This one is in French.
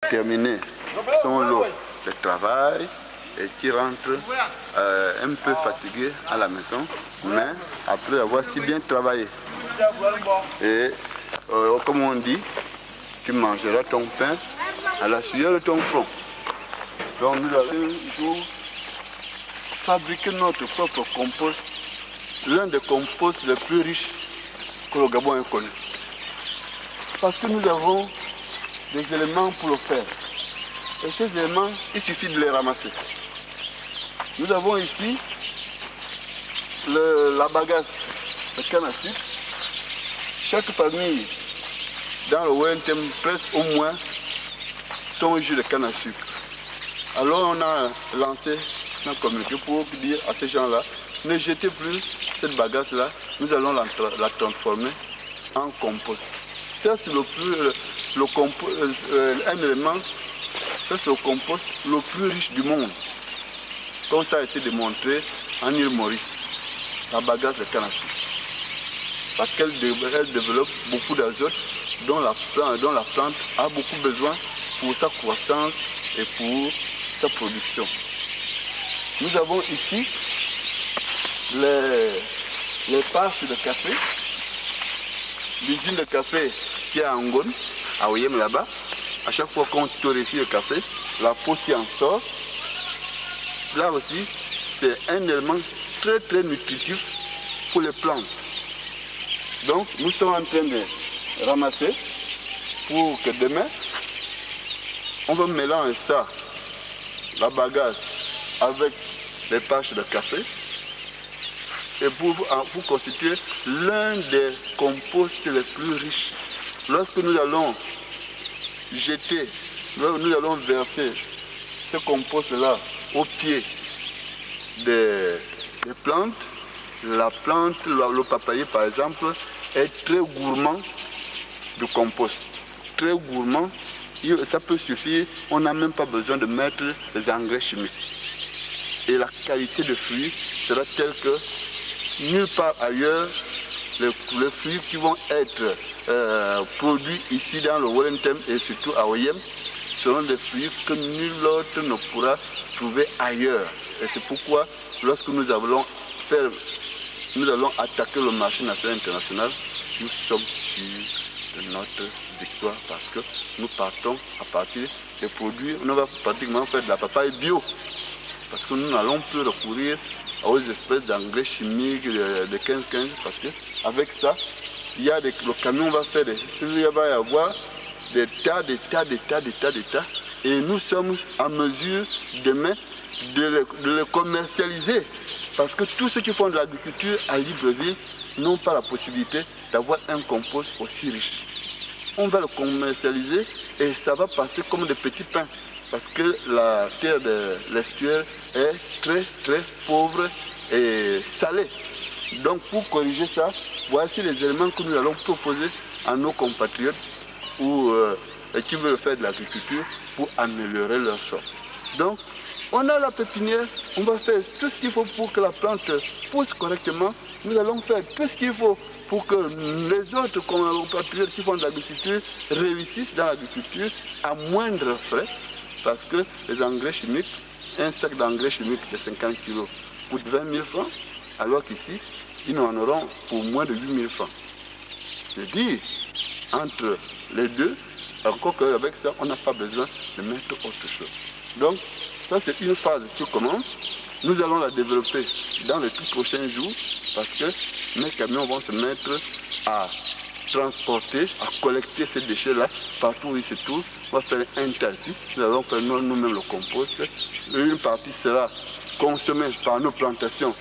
terminé son lot de travail et qui rentre un peu fatigué à la maison, mais après avoir si bien travaillé. Et comme on dit, tu mangeras ton pain à la sueur de ton front. Donc nous allons fabriquer notre propre compost, l'un des composts les plus riches que le Gabon ait connu. Parce que nous avons des éléments pour le faire. Et ces éléments, il suffit de les ramasser. Nous avons ici la bagasse de canne à sucre. Chaque famille dans le WNTM presse au moins son jus de canne à sucre. Alors on a lancé notre communauté pour dire à ces gens-là, ne jetez plus cette bagasse-là, nous allons la transformer en compost. Ça c'est un élément, ça c'est le compost le plus riche du monde. Comme ça a été démontré en île Maurice, la bagasse de canne à sucre. Parce qu'elle développe beaucoup d'azote dont la plante a beaucoup besoin pour sa croissance et pour sa production. Nous avons ici les parches de café, l'usine de café qui est à Ngone, à Oyem là-bas. À chaque fois qu'on torréfie le café, la peau qui en sort, là aussi, c'est un élément très très nutritif pour les plantes. Donc nous sommes en train de ramasser pour que demain, on va mélanger ça, la bagasse, avec les parches de café et pour constituer l'un des composts les plus riches. Lorsque nous allons verser ce compost-là au pied des plantes, la plante, le papayer par exemple, est très gourmand de compost. Très gourmand, ça peut suffire, on n'a même pas besoin de mettre des engrais chimiques. Et la qualité de fruits sera telle que nulle part ailleurs, les fruits qui vont être produits ici dans le WNTM et surtout à Oyem seront des fruits que nul autre ne pourra trouver ailleurs. Et c'est pourquoi lorsque nous allons attaquer le marché national et international, nous sommes sûrs de notre victoire parce que nous partons à partir des produits, on va pratiquement faire de la papaye bio. Parce que nous n'allons plus recourir aux espèces d'engrais chimiques de 15-15 parce qu'avec ça, le camion va faire il va y avoir des tas et nous sommes en mesure demain de les commercialiser. Parce que tous ceux qui font de l'agriculture à Libreville n'ont pas la possibilité d'avoir un compost aussi riche. On va le commercialiser et ça va passer comme des petits pains. Parce que la terre de l'estuaire est très très pauvre et salée. Donc pour corriger ça, voici les éléments que nous allons proposer à nos compatriotes qui veulent faire de l'agriculture pour améliorer leur sort. Donc on a la pépinière, on va faire tout ce qu'il faut pour que la plante pousse correctement. Nous allons faire tout ce qu'il faut pour que les autres compatriotes qui font de l'agriculture réussissent dans l'agriculture à moindre frais. Parce que les engrais chimiques, un sac d'engrais chimiques de 50 kg coûte 20 000 francs, alors qu'ici, ils n'en auront pour moins de 8 000 francs. C'est-à-dire, entre les deux, encore qu'avec ça, on n'a pas besoin de mettre autre chose. Donc, ça c'est une phase qui commence. Nous allons la développer dans les tout prochains jours, parce que mes camions vont se mettre à transporter, à collecter ces déchets-là partout où ils se trouvent. On va faire un tas ici, nous allons faire nous-mêmes le compost. Une partie sera consommée par nos plantations